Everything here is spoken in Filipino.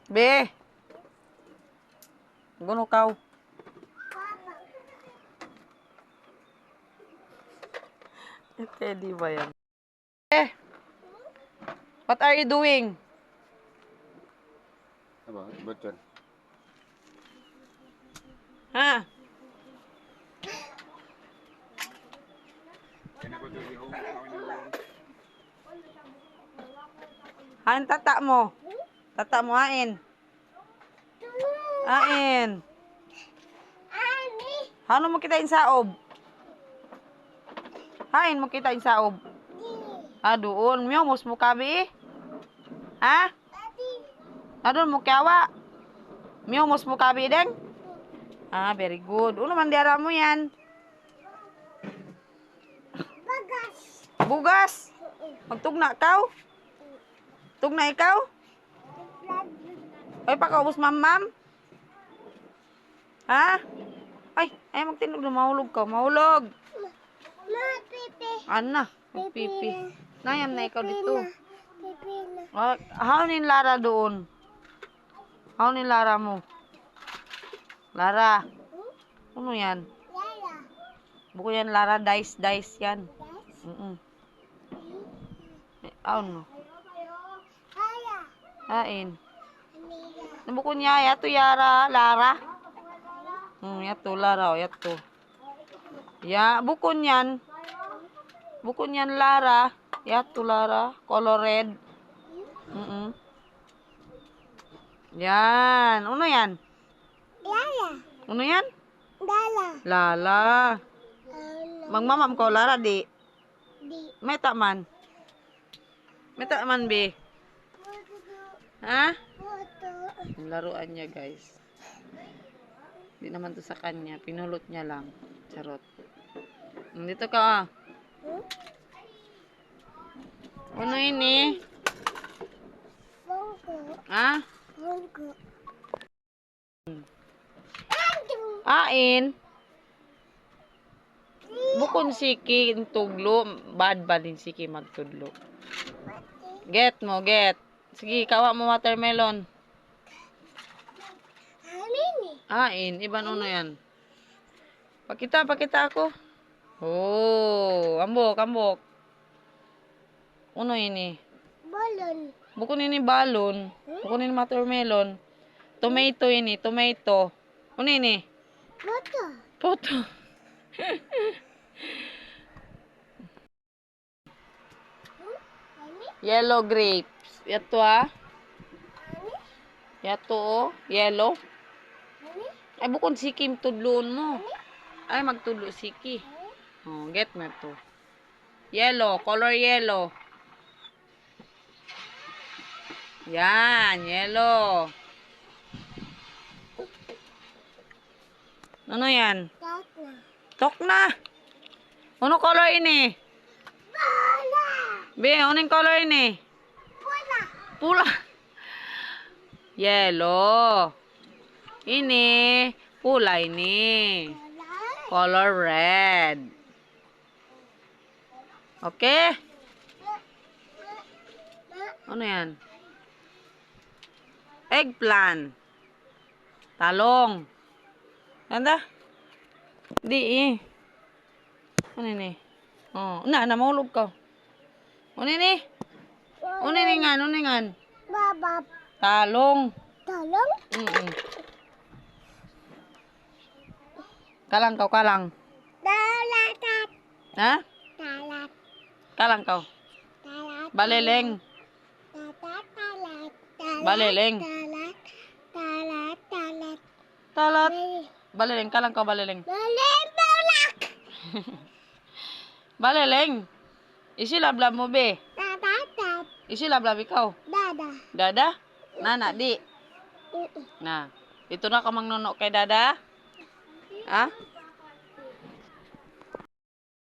Be. Guno kaw. Teddy ba yan? What are you doing? Apa? Bocor. Ha? Hain tata mo. Tata mo hain. Hain. Hano mo kita saob? Hain mo kita saob. Aduon, miyomos mo kabi. Ha? Adun mo kawa. Miyomos mo kabi deng. Ah, very good. Uno man diara mo yan. Bagas. Bugas. Magtugna kaw? Tugna ikaw? Ay, pakaubos mam-mam? Ha? Ay, magtinog na mahulog ka. Mahulog. Pipi. Ana, pipi. Nayam na ikaw dito. Pipi na. Haunin Lara doon. Haunin Lara mo. Lara. Ano yan? Yaya. Buko yan Lara. Dice yan. Yes. Ano? Yaya. Hain. Aniya. Nabuko niya. Yato Yara. Lara. Yato Lara. O, yato. Ya, bukon yan. Bukon yan Lara. Yato Lara. Color red. Yan. Ano yan? Yaya. Ano yan? Dala. Lala. Magmamam ko, Lara, di. Di. Meta man. Meta man, be. Ha? Puto. Ang laruan niya, guys. Di naman to sa kanya. Pinulot niya lang. Charot. Dito ka, ah. Ano ini? Bongko. Ha? Bongko. Ain. Bukon siki tuglo, bad din siki magtudlo. Get mo, get. Sige, kawa mo watermelon. Anini. Ain, iban uno yan. Pakita ako. Oh, ambok. Uno ini. Balon. Bukon ini balon. Bukon ini watermelon. Tomato ini, tomato. Ano ini? Puto. Poto. Ani. Yellow grapes. Yato ah. Ani. Yato oh. Yellow. Ani. Ay bukod siki tudlon mo. Ay magtudlo siki. Oh, get mo to. Yellow, color yellow. Yan, yellow. Ano yan? Tatna. Tok na. Ano color ini? Bola. Be, anong color ini? Bola. Pula. Yellow. Ini pula ini. Bola. Color red. Okay? Ano yan? Eggplant. Talong. Ganda? Di eh. Ano ini? Oh, mahulog ka. Ano ini? Ano ini nga? Baba. Talong. Talong. Kalang. Dalatat. Ha? Talat. Kalang. Talat. Baleleng. Talat. Baleleng. Talat. Talat. Baleleng. Kalang. Baleleng. Balak. Baleleng. Isilablab mo, be. Tatat. Isilablab ikaw. Dada. Dada? Nana, di. Na. Ito na ka mangnono kay Dada? Ha?